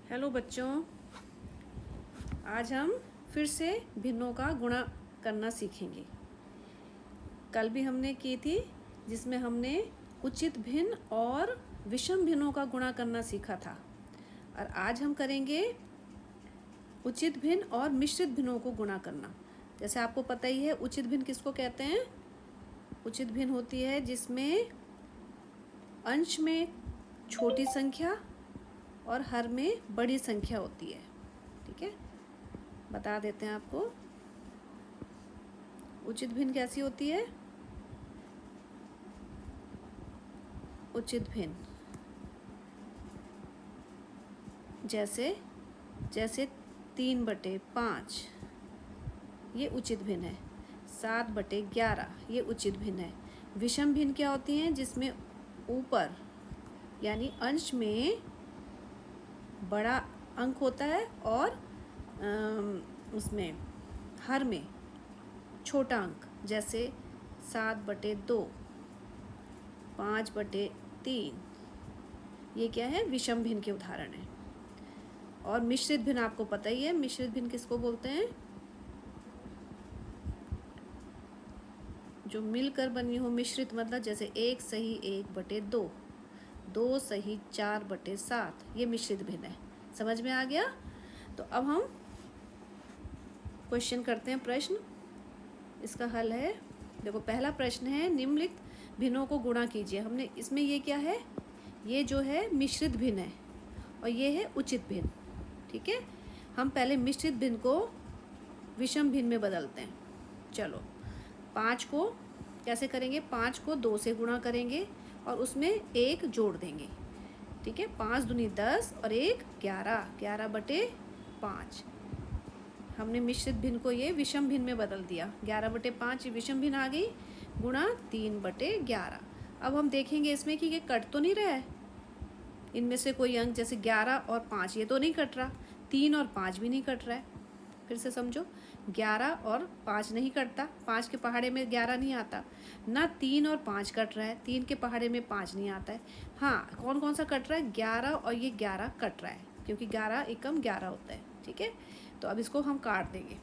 Hello बच्चों, आज हम फिर से भिन्नों का गुणा करना सीखेंगे। कल भी हमने की थी जिसमें हमने उचित भिन्न और विषम भिन्नों का गुणा करना सीखा था, और आज हम करेंगे उचित भिन्न और मिश्रित भिन्नों को गुणा करना। जैसे आपको पता ही है उचित भिन्न किसको कहते हैं। उचित भिन्न होती है जिसमें अंश में छोटी संख्या और हर में बड़ी संख्या होती है। ठीक है, बता देते हैं आपको उचित भिन्न कैसी होती है। उचित भिन्न जैसे 3/5 ये उचित भिन्न है। 7/11 ये उचित भिन्न है। विषम भिन्न क्या होती हैं? जिसमें ऊपर यानी अंश में बड़ा अंक होता है और उसमें हर में छोटा अंक, जैसे 7/2, 5/3, ये क्या है? विषम भिन्न के उदाहरण है। और मिश्रित भिन्न आपको पता ही है। मिश्रित भिन्न किसको बोलते हैं? जो मिलकर बनी हो। मिश्रित मतलब जैसे 1 सही 1/2, 2 सही 4/7, ये मिश्रित भिन्न है। समझ में आ गया? तो अब हम क्वेश्चन करते हैं। प्रश्न इसका हल है। देखो, पहला प्रश्न है निम्नलिखित भिन्नों को गुणा कीजिए। हमने इसमें ये क्या है? ये जो है मिश्रित भिन्न है और ये है उचित भिन्न। ठीक है, हम पहले मिश्रित भिन्न को विषम भिन्न में बदलते हैं। चलो, 5 को कैसे करेंगे? 5 को 2 से गुणा करेंगे और उसमें 1 जोड़ देंगे। ठीक है, 5 दूनी 10 और 1 11, 11/5। हमने मिश्रित भिन्न को ये विषम भिन्न में बदल दिया। 11/5 विषम भिन्न आ गई, गुणा 3/11। अब हम देखेंगे इसमें कि ये कट तो नहीं रहा है। इनमें से कोई अंक जैसे 11 और 5 ये तो नहीं कट रहा। 3 और 5 भी नहीं कट रहा है। फिर से समझो, 11 और 5 नहीं कटता। 5 के पहाड़े में 11 नहीं आता ना। 3 और 5 कट रहा है। 3 के पहाड़े में 5 नहीं आता है। हाँ, कौन कौन सा कट रहा है? 11 और ये 11 कट रहा है, क्योंकि 11 एकम 11 होता है। ठीक है, तो अब इसको हम काट देंगे।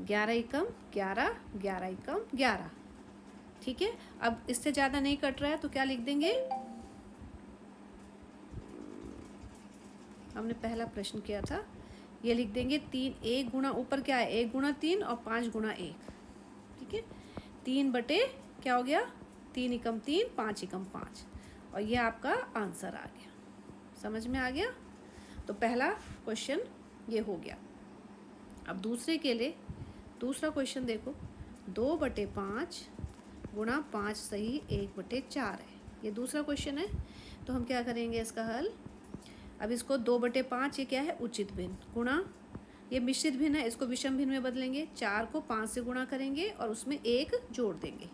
11 एकम 11, 11 एकम 11। ठीक है, अब इससे ज़्यादा नहीं कट रहा है तो क्या लिख देंगे? हमने पहला प्रश्न किया था, ये लिख देंगे 3। 1 गुणा ऊपर क्या है? 1 गुणा 3 और 5 गुणा 1। ठीक है, 3 बटे क्या हो गया? 3 एकम 3, 5 एकम 5, और ये आपका आंसर आ गया। समझ में आ गया? तो पहला क्वेश्चन ये हो गया। अब दूसरे के लिए दूसरा क्वेश्चन देखो। 2/5 गुणा 5 सही 1/4 है। ये दूसरा क्वेश्चन है। तो हम क्या करेंगे इसका हल? अब इसको 2/5 ये क्या है? उचित भिन्न, गुणा ये मिश्रित भिन्न है, इसको विषम भिन्न में बदलेंगे। 4 को 5 से गुणा करेंगे और उसमें 1 जोड़ देंगे।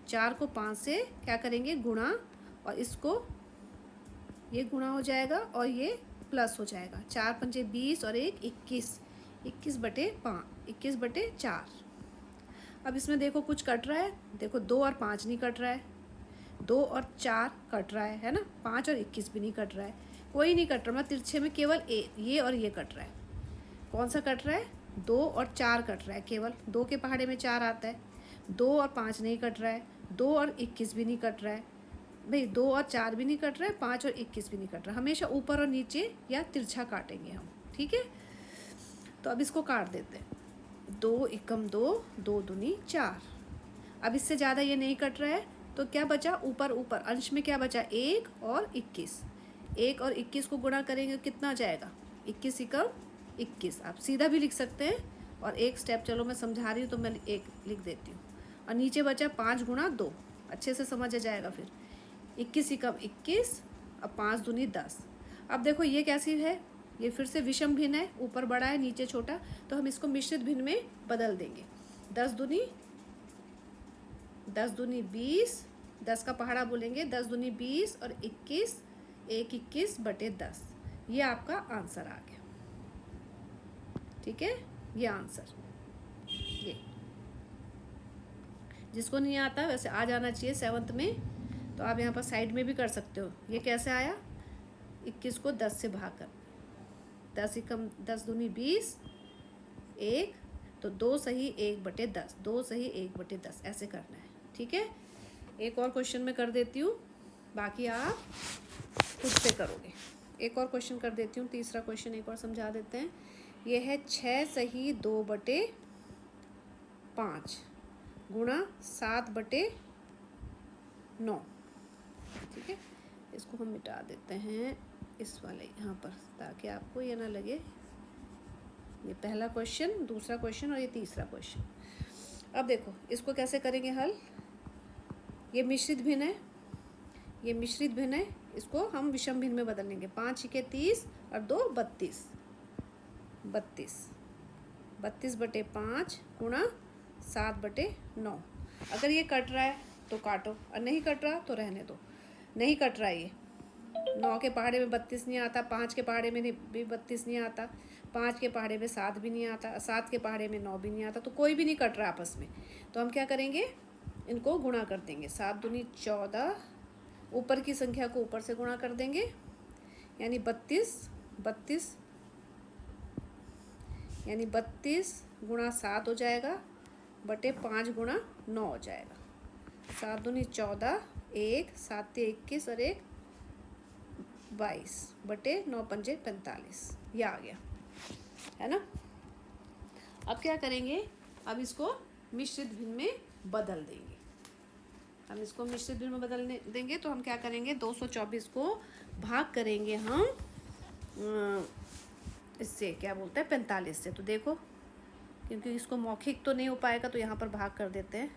4 को 5 से क्या करेंगे? गुणा, और इसको ये गुणा हो जाएगा और ये प्लस हो जाएगा। 4 पंजे 20 और 1 21, 21/5, 21/4। अब इसमें देखो कुछ कट रहा है। देखो 2 और 5 नहीं कट रहा है, 2 और 4 कट रहा है ना। 5 और 21 भी नहीं कट रहा है, कोई नहीं कट रहा। मतलब तिरछे में केवल ये और ये कट रहा है। कौन सा कट रहा है? 2 और 4 कट रहा है। केवल 2 के पहाड़े में 4 आता है। 2 और 5 नहीं कट रहा है, 2 और 21 भी नहीं कट रहा है। भाई 2 और 4 भी नहीं कट रहा है, 5 और 21 भी नहीं कट रहा। हमेशा ऊपर और नीचे या तिरछा काटेंगे हम। ठीक है, तो अब इसको काट देते हैं। 2 एकम 2, 2 दूनी 4। अब इससे ज़्यादा ये नहीं कट रहा है तो क्या बचा? ऊपर ऊपर अंश में क्या बचा? 1 और 21। 1 और 21 को गुणा करेंगे कितना जाएगा? 21 एकम 21। आप सीधा भी लिख सकते हैं, और एक स्टेप चलो मैं समझा रही हूँ तो मैं 1 लिख देती हूँ। और नीचे बचा 5 गुणा 2। अच्छे से समझ आ जाएगा फिर। 21 एकम 21, अब 5 दूनी 10। अब देखो ये कैसी है? ये फिर से विषम भिन्न है, ऊपर बड़ा है नीचे छोटा, तो हम इसको मिश्रित भिन्न में बदल देंगे। 10 दूनी 20, 10 का पहाड़ा बोलेंगे। 10 दूनी 20 और 21, 1 21/10। ये आपका आंसर आ गया। ठीक है, ये आंसर। ये जिसको नहीं आता वैसे आ जाना चाहिए 7th में, तो आप यहाँ पर साइड में भी कर सकते हो। ये कैसे आया? 21 को 10 से भाग कर, 10 एकम 10 दूनी 20, 1 तो 2 सही 1/10, 2 सही 1/10 ऐसे करना है। ठीक है, एक और क्वेश्चन मैं कर देती हूँ, बाकी आप खुद से करोगे। एक और क्वेश्चन कर देती हूँ, तीसरा क्वेश्चन एक और समझा देते हैं। ये है 6 सही 2/5 गुणा 7/9। ठीक है, इसको हम मिटा देते हैं इस वाले यहाँ पर, ताकि आपको ये ना लगे। ये पहला क्वेश्चन, दूसरा क्वेश्चन और ये तीसरा क्वेश्चन। अब देखो इसको कैसे करेंगे हल। ये मिश्रित भिन्न है, ये मिश्रित भिन्न है, इसको हम विषम भिन्न में बदल लेंगे। 5 के 30 और 2 32, 32/5 गुणा 7/9। अगर ये कट रहा है तो काटो, और नहीं कट रहा तो रहने दो। नहीं कट रहा है, ये 9 के पहाड़े में 32 नहीं आता, 5 के पहाड़े में भी 32 नहीं आता, 5 के पहाड़े में 7 भी नहीं आता, 7 के पहाड़े में 9 भी नहीं आता, तो कोई भी नहीं कट रहा आपस में। तो हम क्या करेंगे, इनको गुणा कर देंगे। 7 दूनी 14, ऊपर की संख्या को ऊपर से गुणा कर देंगे, यानी 32 यानी 32 गुणा 7 हो जाएगा, बटे 5 गुणा 9 हो जाएगा। 7 दूनी 14, 1 7 21 और 1 22 बटे 9 पंजे 45। ये आ गया है ना। अब क्या करेंगे, अब इसको मिश्रित भिन्न में बदल देंगे। हम इसको मिश्रित भिन्न में बदल देंगे तो हम क्या करेंगे, 224 को भाग करेंगे हम इससे, क्या बोलते हैं, 45 से। तो देखो, क्योंकि इसको मौखिक तो नहीं हो पाएगा तो यहाँ पर भाग कर देते हैं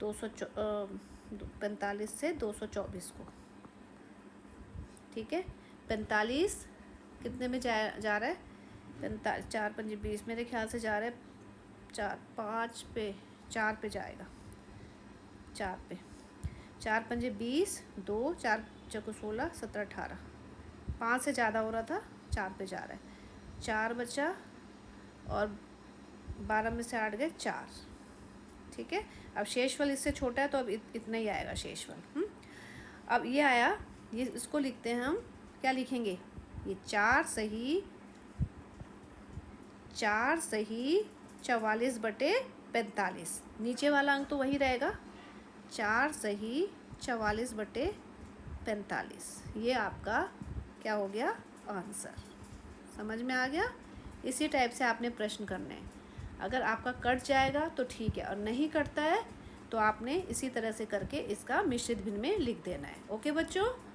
45 से 224 को। ठीक है, 45 कितने में जा रहा है, 45 4 पंजे 20 मेरे ख्याल से जा रहा है 4 पे जाएगा, 4 पे, 4 पंजे 20, 2 4 चको 16 17 18, 5 से ज़्यादा हो रहा था, 4 पे जा रहा है। 4 बचा और 12 में से 8 गए 4। ठीक है, अब शेषफल इससे छोटा है तो अब इतना ही आएगा शेषफल। अब ये आया, ये इसको लिखते हैं हम, क्या लिखेंगे, ये 4 सही 44/45। नीचे वाला अंक तो वही रहेगा, 4 सही 44/45। ये आपका क्या हो गया, आंसर। समझ में आ गया। इसी टाइप से आपने प्रश्न करने हैं। अगर आपका कट जाएगा तो ठीक है, और नहीं कटता है तो आपने इसी तरह से करके इसका मिश्रित भिन्न में लिख देना है। ओके बच्चों।